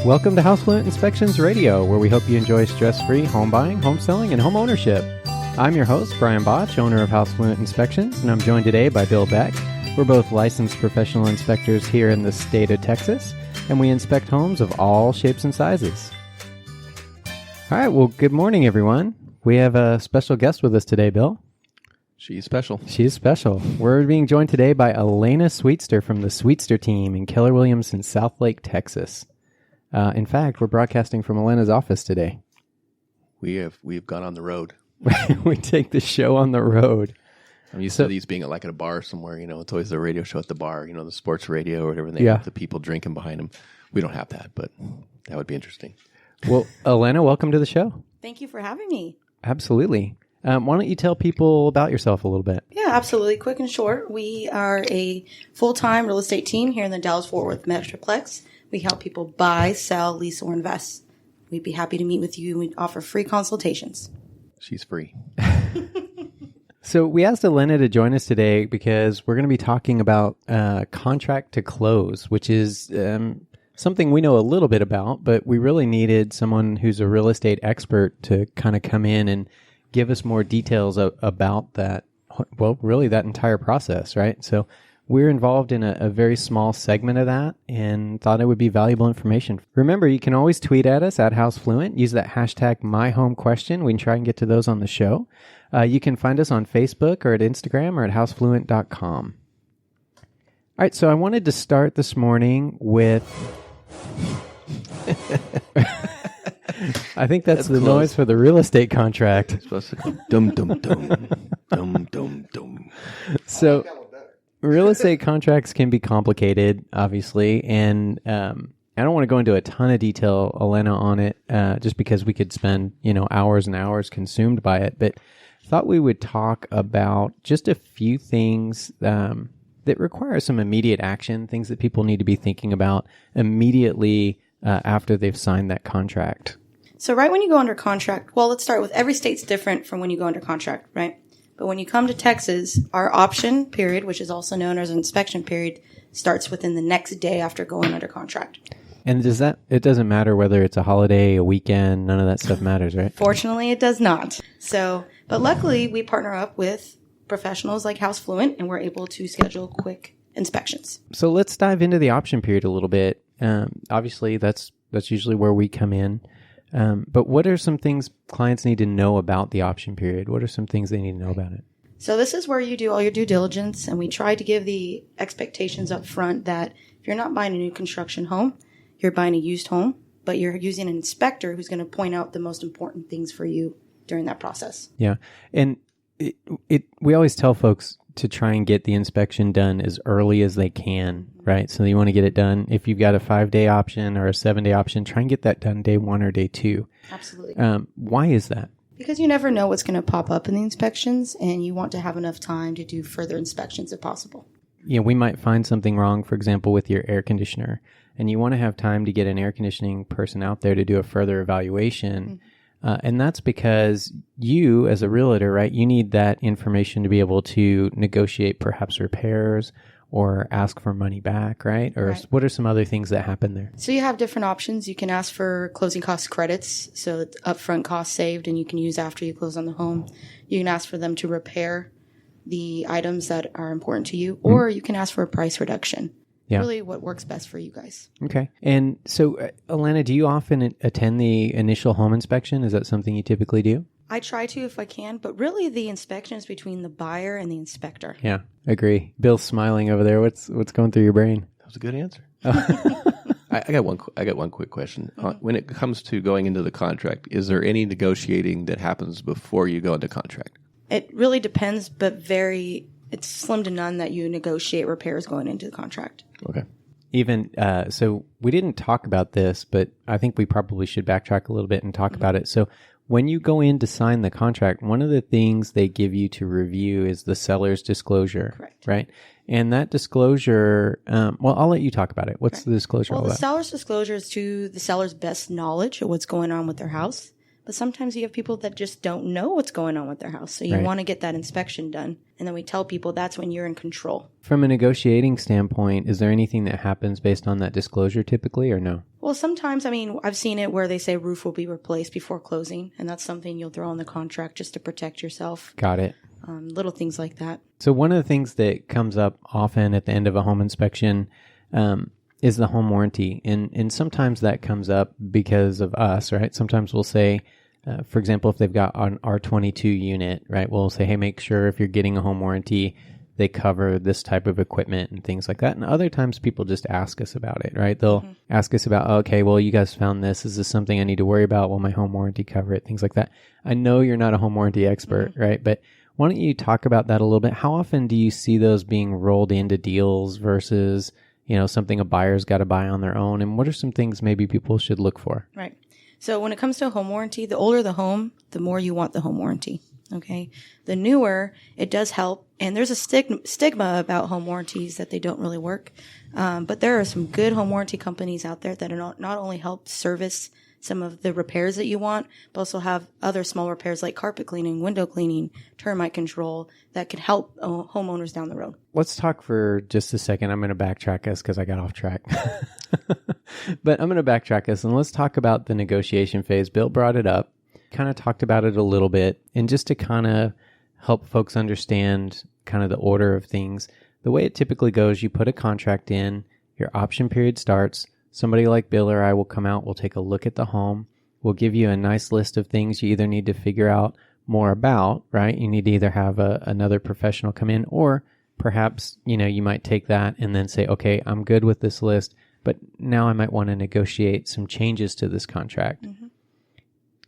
Welcome to Fluent Inspections Radio, where we hope you enjoy stress-free home buying, home selling, and home ownership. I'm your host, Brian Botch, owner of Fluent Inspections, and I'm joined today by Bill Beck. We're both licensed professional inspectors here in the state of Texas, and we inspect homes of all shapes and sizes. All right, well, good morning, everyone. We have a special guest with us today, Bill. She's special. She's special. We're being joined today by Elena Sweetster from the Sweetster team in Keller Williams in Southlake, Texas. In fact, we're broadcasting from Elena's office today. We've gone on the road. We take the show on the road. I'm used to these being like at a bar somewhere. You know, it's always the radio show at the bar. You know, the sports radio or whatever. And they have the people drinking behind them. We don't have that, but that would be interesting. Well, Elena, welcome to the show. Thank you for having me. Absolutely. Why don't you tell people about yourself a little bit? Yeah, absolutely. Quick and short. We are a full-time real estate team here in the Dallas-Fort Worth Metroplex. We help people buy, sell, lease, or invest. We'd be happy to meet with you, and we offer free consultations. She's free. So we asked Elena to join us today because we're going to be talking about contract to close, which is something we know a little bit about, but we really needed someone who's a real estate expert to kind of come in and give us more details about that, well, really that entire process, right? So we're involved in a very small segment of that and thought it would be valuable information. Remember, you can always tweet at us at HouseFluent. Use that hashtag MyHomeQuestion. We can try and get to those on the show. You can find us on Facebook or at Instagram or at housefluent.com. All right, so I wanted to start this morning with... I think that's the close noise for the real estate contract. It's supposed to go dum dum dum dum dum dum. So, real estate contracts can be complicated, obviously, and I don't want to go into a ton of detail, Elena, on it, just because we could spend hours and hours consumed by it. But I thought we would talk about just a few things that require some immediate action, things that people need to be thinking about immediately after they've signed that contract. So right when you go under contract, well, let's start with every state's different from when you go under contract, right? But when you come to Texas, our option period, which is also known as an inspection period, starts within the next day after going under contract. And it doesn't matter whether it's a holiday, a weekend, none of that stuff matters, right? Fortunately, it does not. But luckily, we partner up with professionals like Fluent, and we're able to schedule quick inspections. So let's dive into the option period a little bit. Obviously, that's usually where we come in. But what are some things clients need to know about the option period? What are some things they need to know about it? So this is where you do all your due diligence, and we try to give the expectations up front that if you're not buying a new construction home, you're buying a used home, but you're using an inspector who's going to point out the most important things for you during that process. Yeah. And we always tell folks to try and get the inspection done as early as they can, right? So you want to get it done. If you've got a 5-day option or a 7-day option, try and get that done day 1 or day 2. Absolutely. Why is that? Because you never know what's going to pop up in the inspections, and you want to have enough time to do further inspections if possible. We might find something wrong, for example, with your air conditioner, and you want to have time to get an air conditioning person out there to do a further evaluation. Mm-hmm. And that's because you, as a realtor, right, you need that information to be able to negotiate perhaps repairs or ask for money back, right? Or right. What are some other things that happen there? So you have different options. You can ask for closing cost credits, so upfront costs saved, and you can use after you close on the home. You can ask for them to repair the items that are important to you, or you can ask for a price reduction. Yeah. Really what works best for you guys. Okay. And so, Elena, do you often attend the initial home inspection? Is that something you typically do? I try to if I can, but really the inspection is between the buyer and the inspector. Yeah, agree. Bill's smiling over there. What's going through your brain? That was a good answer. I got one quick question. Mm-hmm. When it comes to going into the contract, is there any negotiating that happens before you go into contract? It really depends, but it's slim to none that you negotiate repairs going into the contract. Okay. Even, so we didn't talk about this, but I think we probably should backtrack a little bit and talk about it. So when you go in to sign the contract, one of the things they give you to review is the seller's disclosure. Correct. Right? And that disclosure, well, I'll let you talk about it. What's the disclosure all about? Well, the seller's disclosure is to the seller's best knowledge of what's going on with their house. But sometimes you have people that just don't know what's going on with their house. So you Right. want to get that inspection done. And then we tell people that's when you're in control. From a negotiating standpoint, is there anything that happens based on that disclosure typically or no? Well, sometimes, I mean, I've seen it where they say roof will be replaced before closing. And that's something you'll throw on the contract just to protect yourself. Got it. Little things like that. So one of the things that comes up often at the end of a home inspection is the home warranty. And sometimes that comes up because of us, right? Sometimes we'll say, for example, if they've got an R22 unit, right, we'll say, hey, make sure if you're getting a home warranty, they cover this type of equipment and things like that. And other times people just ask us about it, right? They'll ask us about, okay, well, you guys found this. Is this something I need to worry about? Will my home warranty cover it? Things like that. I know you're not a home warranty expert, right? But why don't you talk about that a little bit? How often do you see those being rolled into deals versus, something a buyer's got to buy on their own? And what are some things maybe people should look for? Right. So when it comes to a home warranty, the older the home, the more you want the home warranty. Okay. The newer, it does help. And there's a stigma about home warranties that they don't really work. But there are some good home warranty companies out there that are not only help service some of the repairs that you want, but also have other small repairs like carpet cleaning, window cleaning, termite control that could help homeowners down the road. Let's talk for just a second. I'm going to backtrack us because I got off track. But I'm going to backtrack us and let's talk about the negotiation phase. Bill brought it up, kind of talked about it a little bit. And just to kind of help folks understand kind of the order of things, the way it typically goes, you put a contract in, your option period starts. Somebody like Bill or I will come out, we'll take a look at the home. We'll give you a nice list of things you either need to figure out more about, right? You need to either have another professional come in, or perhaps, you might take that and then say, okay, I'm good with this list, but now I might want to negotiate some changes to this contract. Mm-hmm.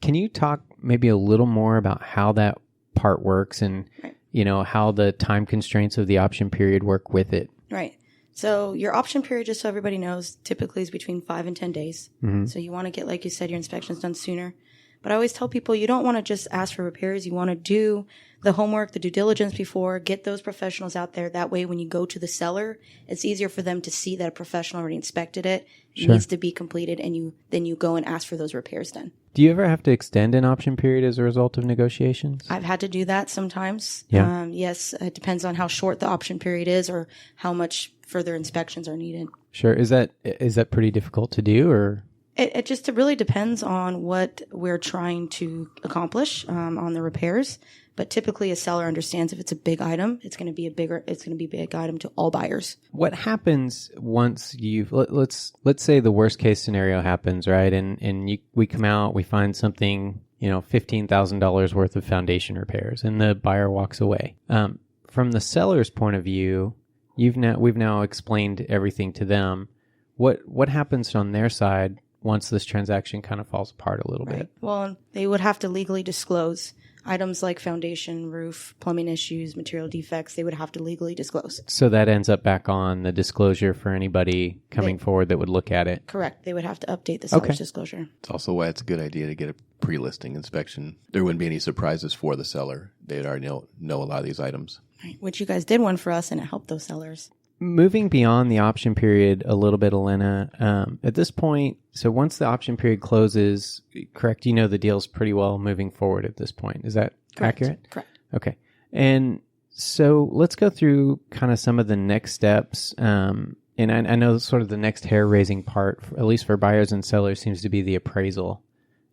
Can you talk maybe a little more about how that part works and, how the time constraints of the option period work with it? Right. So your option period, just so everybody knows, typically is between 5 and 10 days. Mm-hmm. So you want to get, like you said, your inspections done sooner. But I always tell people you don't want to just ask for repairs. You want to do the homework, the due diligence before, get those professionals out there. That way, when you go to the seller, it's easier for them to see that a professional already inspected it. It needs to be completed, and then you go and ask for those repairs done. Do you ever have to extend an option period as a result of negotiations? I've had to do that sometimes. Yeah. Yes, it depends on how short the option period is or how much further inspections are needed. Sure. Is that pretty difficult to do, or? It just really depends on what we're trying to accomplish on the repairs. But typically, a seller understands if it's a big item, it's going to be a big item to all buyers. What happens once let's say the worst case scenario happens, right? And we come out, we find something, $15,000 worth of foundation repairs, and the buyer walks away. From the seller's point of view, we've now explained everything to them. What happens on their side once this transaction kind of falls apart a little bit? Well, they would have to legally disclose items like foundation, roof, plumbing issues, material defects. They would have to legally disclose. So that ends up back on the disclosure for anybody coming forward that would look at it. Correct. They would have to update the seller's disclosure. It's also why it's a good idea to get a pre-listing inspection. There wouldn't be any surprises for the seller. They'd already know a lot of these items. Right. Which you guys did one for us, and it helped those sellers. Moving beyond the option period a little bit, Elena, at this point, so once the option period closes, correct, the deal's pretty well moving forward at this point. Is that accurate? Correct. Okay. And so let's go through kind of some of the next steps. And I know sort of the next hair-raising part, at least for buyers and sellers, seems to be the appraisal.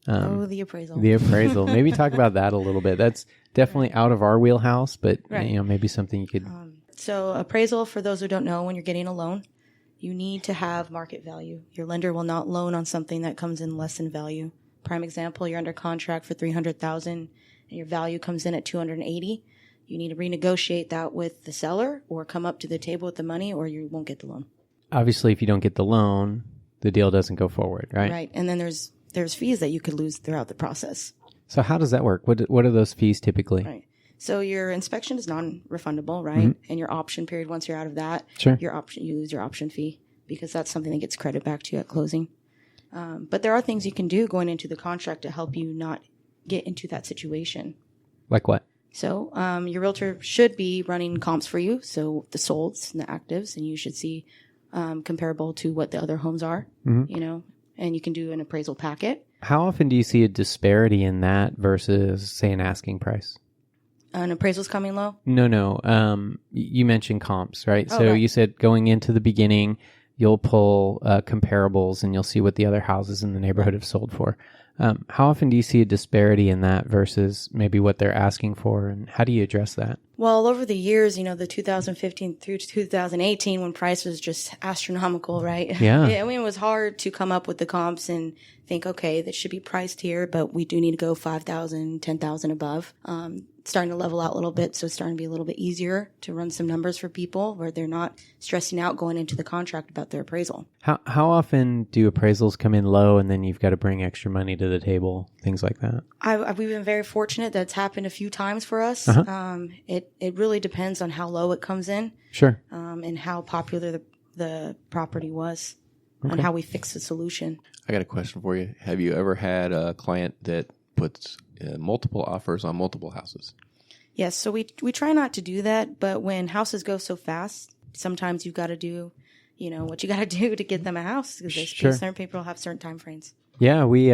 The appraisal. The appraisal. Maybe talk about that a little bit. That's definitely out of our wheelhouse, but maybe something you could... So appraisal, for those who don't know, when you're getting a loan, you need to have market value. Your lender will not loan on something that comes in less in value. Prime example, you're under contract for $300,000 and your value comes in at $280,000. You need to renegotiate that with the seller or come up to the table with the money, or you won't get the loan. Obviously, if you don't get the loan, the deal doesn't go forward, right? Right. And then there's fees that you could lose throughout the process. So how does that work? What are those fees typically? Right. So your inspection is non-refundable, right? Mm-hmm. And your option period, once you're out of that, you lose your option fee because that's something that gets credit back to you at closing. But there are things you can do going into the contract to help you not get into that situation. Like what? So your realtor should be running comps for you, so the solds and the actives, and you should see comparable to what the other homes are, and you can do an appraisal packet. How often do you see a disparity in that versus, say, an asking price? An appraisal's coming low? No. You mentioned comps, right? Oh, so right. you said going into the beginning, you'll pull comparables and you'll see what the other houses in the neighborhood have sold for. How often do you see a disparity in that versus maybe what they're asking for, and how do you address that? Well, over the years, the 2015 through 2018, when price was just astronomical, right? Yeah. I mean, it was hard to come up with the comps and think, okay, that should be priced here, but we do need to go 5,000, 10,000 above. It's starting to level out a little bit, so it's starting to be a little bit easier to run some numbers for people where they're not stressing out going into the contract about their appraisal. How often do appraisals come in low and then you've got to bring extra money to the table, things like that? We've been very fortunate that it's happened a few times for us. Uh-huh. It really depends on how low it comes in. Sure. And how popular the property was, Okay. and how we fix the solution. I got a question for you. Have you ever had a client that puts multiple offers on multiple houses? Yes, so we try not to do that, but when houses go so fast, sometimes you've got to do, what you got to do to get them a house, because Sure. certain people have certain time frames. Yeah, we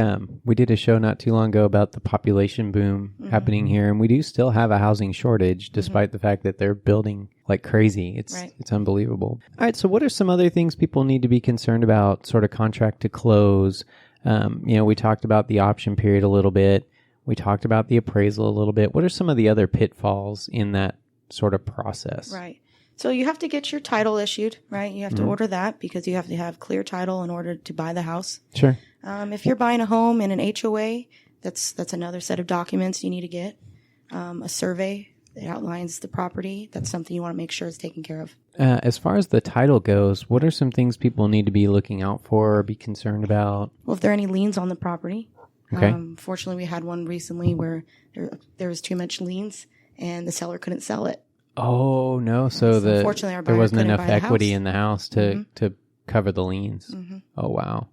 did a show not too long ago about the population boom happening here, and we do still have a housing shortage, despite the fact that they're building like crazy. It's unbelievable. All right, so what are some other things people need to be concerned about, sort of contract to close? We talked about the option period a little bit. We talked about the appraisal a little bit. What are some of the other pitfalls in that sort of process? Right. So you have to get your title issued, right? You have to order that because you have to have clear title in order to buy the house. Sure. If you're buying a home in an HOA, that's another set of documents you need to get. A survey that outlines the property. That's something you want to make sure is taken care of. As far as the title goes, what are some things people need to be looking out for or be concerned about? Well, if there are any liens on the property. Okay. Fortunately, we had one recently where there was too much liens and the seller couldn't sell it. Oh, no. So unfortunately, our there buyer wasn't couldn't enough buy the equity house. in the house to cover the liens. Oh, wow.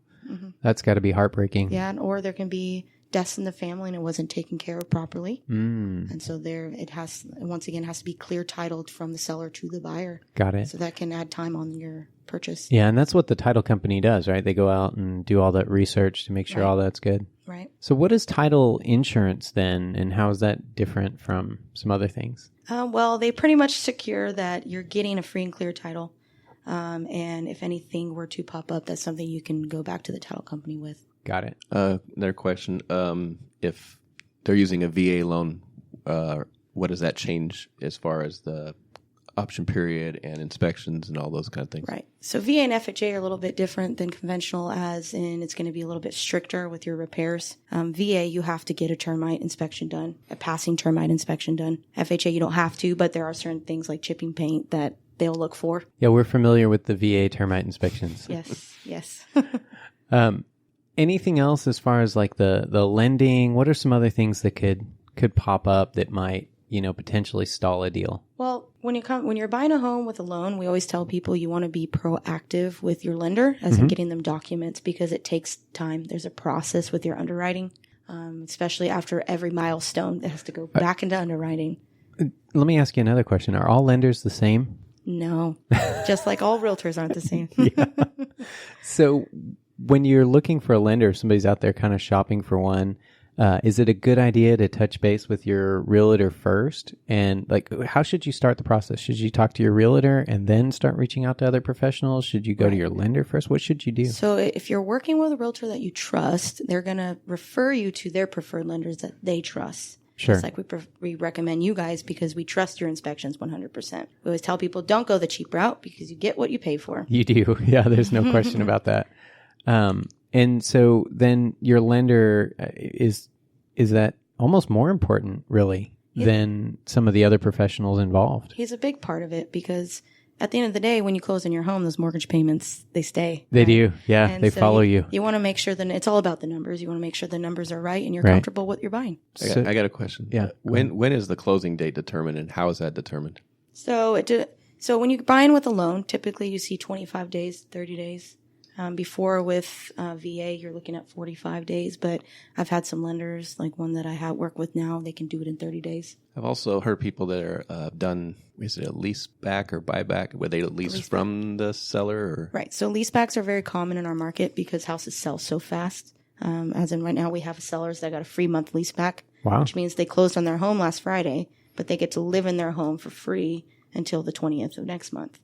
That's got to be heartbreaking. Yeah, or there can be deaths in the family and it wasn't taken care of properly. And so it has to be clear titled from the seller to the buyer. Got it. So that can add time on your purchase. Yeah, and that's what the title company does, right? They go out and do all that research to make sure all that's good. Right. So what is title insurance then, and how is that different from some other things? Well, they pretty much secure that you're getting a free and clear title. And if anything were to pop up, that's something you can go back to the title company with. Got it. Another question. If they're using a VA loan, what does that change as far as the option period and inspections and all those kind of things? Right. So VA and FHA are a little bit different than conventional, as in it's going to be a little bit stricter with your repairs. VA, you have to get a termite inspection done, a passing termite inspection done. FHA, you don't have to, but there are certain things like chipping paint that they'll look for. Yeah, we're familiar with the VA termite inspections. Yes. Anything else as far as like the lending? What are some other things that could pop up that might, potentially stall a deal? Well, when you're buying a home with a loan, we always tell people you want to be proactive with your lender, as in getting them documents, because it takes time. There's a process with your underwriting, especially after every milestone that has to go back into underwriting. Let me ask you another question. Are all lenders the same? No, just like all realtors aren't the same. So when you're looking for a lender, if somebody's out there kind of shopping for one, is it a good idea to touch base with your realtor first? And how should you start the process? Should you talk to your realtor and then start reaching out to other professionals? Should you go to your lender first? What should you do? So if you're working with a realtor that you trust, they're going to refer you to their preferred lenders that they trust. Sure. Just like we recommend you guys because we trust your inspections 100%. We always tell people, don't go the cheap route because you get what you pay for. You do. Yeah, there's no question about that. And so then your lender is that almost more important, really, than some of the other professionals involved? He's a big part of it because at the end of the day, when you close on your home, those mortgage payments, they stay. They right? do. Yeah, And they so follow you. You want to make sure that it's all about the numbers. You want to make sure the numbers are right and you're comfortable with what you're buying. I got a question. Yeah. When is the closing date determined, and how is that determined? So when you're buying with a loan, typically you see 25 days, 30 days. Before with VA, you're looking at 45 days, but I've had some lenders, like one that I work with now, they can do it in 30 days. I've also heard people that are done, is it a lease back or buyback, where they lease from the seller? Or? Right. So leasebacks are very common in our market because houses sell so fast. As in right now, we have sellers that got a free month lease back, Wow. which means they closed on their home last Friday, but they get to live in their home for free until the 20th of next month.